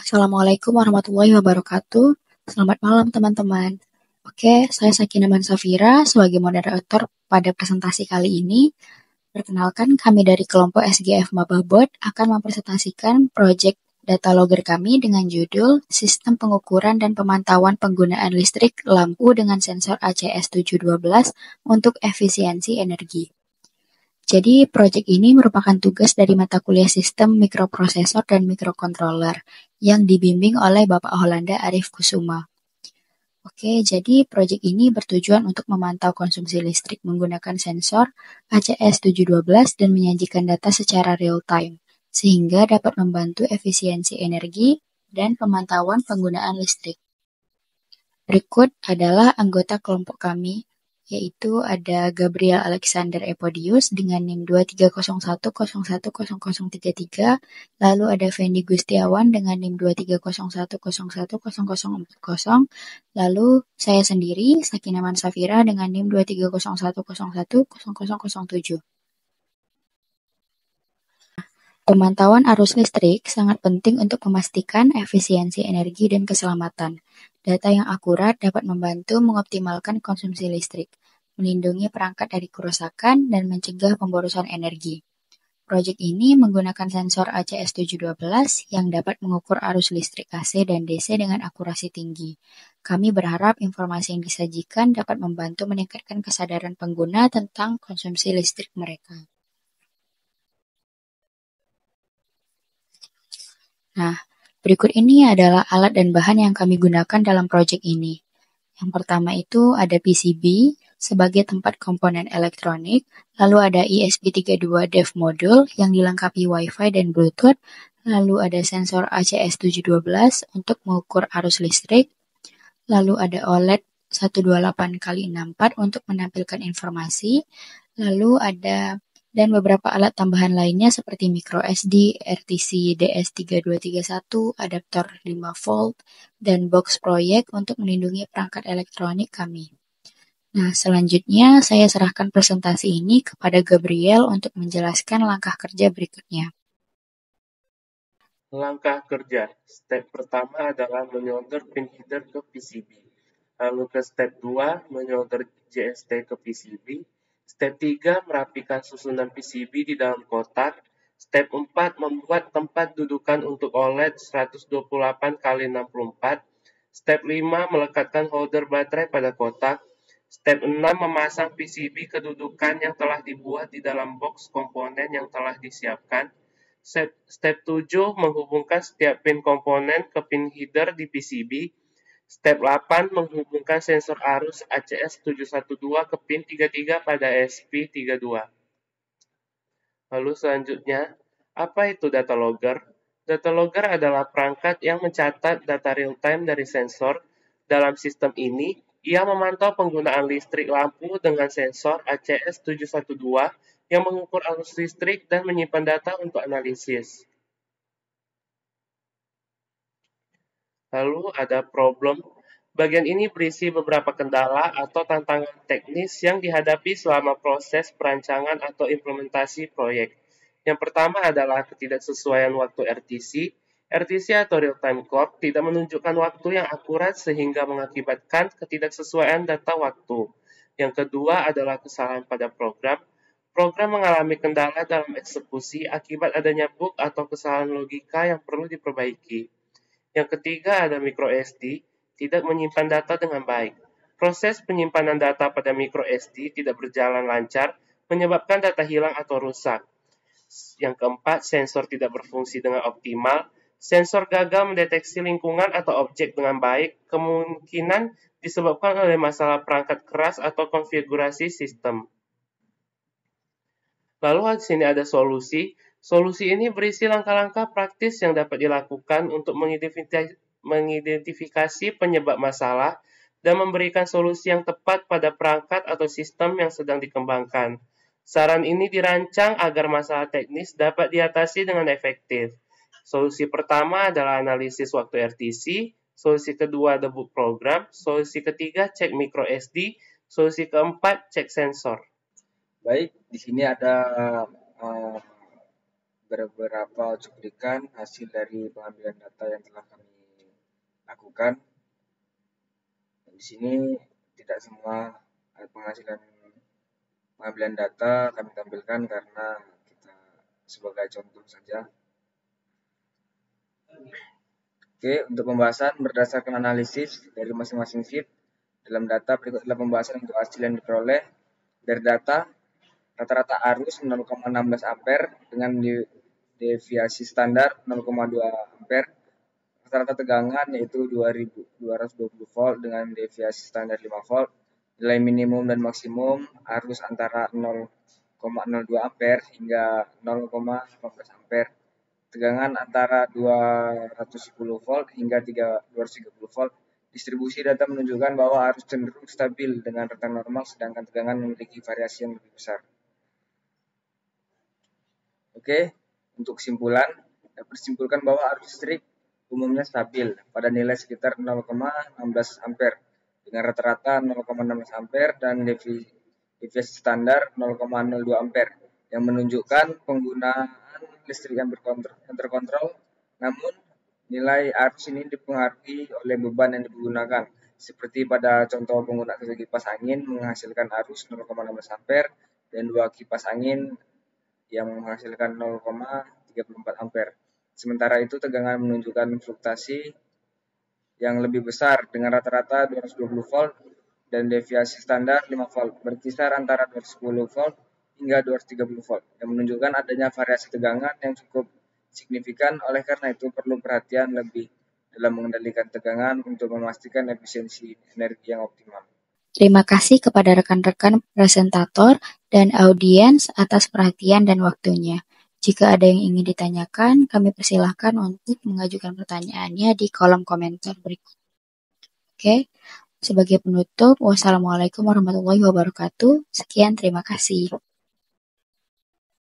Assalamualaikum warahmatullahi wabarakatuh. Selamat malam teman-teman. Oke, saya Sakina Mansafira sebagai moderator pada presentasi kali ini. Perkenalkan, kami dari kelompok SGF Mababot akan mempresentasikan proyek data logger kami dengan judul Sistem Pengukuran dan Pemantauan Penggunaan Listrik Lampu dengan Sensor ACS 712 untuk Efisiensi Energi. Jadi, proyek ini merupakan tugas dari mata kuliah Sistem Mikroprosesor dan Mikrokontroler yang dibimbing oleh Bapak Holanda Arif Kusuma. Oke, jadi proyek ini bertujuan untuk memantau konsumsi listrik menggunakan sensor ACS 712 dan menyajikan data secara real time, sehingga dapat membantu efisiensi energi dan pemantauan penggunaan listrik. Berikut adalah anggota kelompok kami, yaitu ada Gabriel Alexander Epodius dengan NIM 2301010033, lalu ada Fendi Gustiawan dengan NIM 2301010040, lalu saya sendiri, Sakina Mansafira dengan NIM 2301010007. Pemantauan arus listrik sangat penting untuk memastikan efisiensi energi dan keselamatan. Data yang akurat dapat membantu mengoptimalkan konsumsi listrik, melindungi perangkat dari kerusakan, dan mencegah pemborosan energi. Proyek ini menggunakan sensor ACS 712 yang dapat mengukur arus listrik AC dan DC dengan akurasi tinggi. Kami berharap informasi yang disajikan dapat membantu meningkatkan kesadaran pengguna tentang konsumsi listrik mereka. Nah, berikut ini adalah alat dan bahan yang kami gunakan dalam proyek ini. Yang pertama itu ada PCB sebagai tempat komponen elektronik, lalu ada ESP32 dev module yang dilengkapi Wi-Fi dan Bluetooth, lalu ada sensor ACS 712 untuk mengukur arus listrik, lalu ada OLED 128x64 untuk menampilkan informasi, lalu ada dan beberapa alat tambahan lainnya seperti micro SD, RTC DS3231, adaptor 5 volt, dan box proyek untuk melindungi perangkat elektronik kami. Nah, selanjutnya saya serahkan presentasi ini kepada Gabriel untuk menjelaskan langkah kerja berikutnya. Langkah kerja. Step pertama adalah menyolder pin header ke PCB. Lalu ke step 2, menyolder JST ke PCB. Step 3, merapikan susunan PCB di dalam kotak. Step 4, membuat tempat dudukan untuk OLED 128x64. Step 5, melekatkan holder baterai pada kotak. Step 6, memasang PCB kedudukan yang telah dibuat di dalam box komponen yang telah disiapkan. Step 7, menghubungkan setiap pin komponen ke pin header di PCB. Step 8, menghubungkan sensor arus ACS 712 ke pin 33 pada SP32. Lalu selanjutnya, apa itu data logger? Data logger adalah perangkat yang mencatat data real-time dari sensor. Dalam sistem ini, ia memantau penggunaan listrik lampu dengan sensor ACS 712 yang mengukur arus listrik dan menyimpan data untuk analisis. Lalu ada problem. Bagian ini berisi beberapa kendala atau tantangan teknis yang dihadapi selama proses perancangan atau implementasi proyek. Yang pertama adalah ketidaksesuaian waktu RTC. RTC atau real time clock tidak menunjukkan waktu yang akurat sehingga mengakibatkan ketidaksesuaian data waktu. Yang kedua adalah kesalahan pada program. Program mengalami kendala dalam eksekusi akibat adanya bug atau kesalahan logika yang perlu diperbaiki. Yang ketiga ada micro SD, tidak menyimpan data dengan baik. Proses penyimpanan data pada micro SD tidak berjalan lancar, menyebabkan data hilang atau rusak. Yang keempat, sensor tidak berfungsi dengan optimal. Sensor gagal mendeteksi lingkungan atau objek dengan baik, kemungkinan disebabkan oleh masalah perangkat keras atau konfigurasi sistem. Lalu di sini ada solusi. Solusi ini berisi langkah-langkah praktis yang dapat dilakukan untuk mengidentifikasi penyebab masalah dan memberikan solusi yang tepat pada perangkat atau sistem yang sedang dikembangkan. Saran ini dirancang agar masalah teknis dapat diatasi dengan efektif. Solusi pertama adalah analisis waktu RTC, solusi kedua debug program, solusi ketiga cek micro SD, solusi keempat cek sensor. Baik, di sini ada beberapa cuplikan hasil dari pengambilan data yang telah kami dihubungkan. Di sini tidak semua penghasilan pengambilan data kami tampilkan karena kita sebagai contoh saja. Oke, untuk pembahasan berdasarkan analisis dari masing-masing sheet dalam data, berikut adalah pembahasan untuk hasil yang diperoleh dari data. Rata-rata arus 0,16 ampere dengan deviasi standar 0,2 ampere. Rata-rata tegangan yaitu 2220 volt dengan deviasi standar 5 volt. Nilai minimum dan maksimum arus antara 0,02 ampere hingga 0,15 ampere. Tegangan antara 210 volt hingga 230 volt. Distribusi data menunjukkan bahwa arus cenderung stabil dengan rentang normal, sedangkan tegangan memiliki variasi yang lebih besar. Oke, untuk kesimpulan, dapat disimpulkan bahwa arus listrik umumnya stabil pada nilai sekitar 0,16 ampere dengan rata-rata 0,16 ampere dan deviasi standar 0,02 ampere yang menunjukkan penggunaan listrik yang terkontrol, namun nilai arus ini dipengaruhi oleh beban yang digunakan, seperti pada contoh penggunaan satu kipas angin menghasilkan arus 0,16 ampere dan 2 kipas angin yang menghasilkan 0,34 ampere. Sementara itu tegangan menunjukkan fluktuasi yang lebih besar dengan rata-rata 220 volt dan deviasi standar 5 volt, berkisar antara 210 volt hingga 230 volt, yang menunjukkan adanya variasi tegangan yang cukup signifikan. Oleh karena itu perlu perhatian lebih dalam mengendalikan tegangan untuk memastikan efisiensi energi yang optimal. Terima kasih kepada rekan-rekan presentator dan audiens atas perhatian dan waktunya. Jika ada yang ingin ditanyakan, kami persilahkan untuk mengajukan pertanyaannya di kolom komentar berikut. Oke, sebagai penutup, wassalamualaikum warahmatullahi wabarakatuh. Sekian, terima kasih.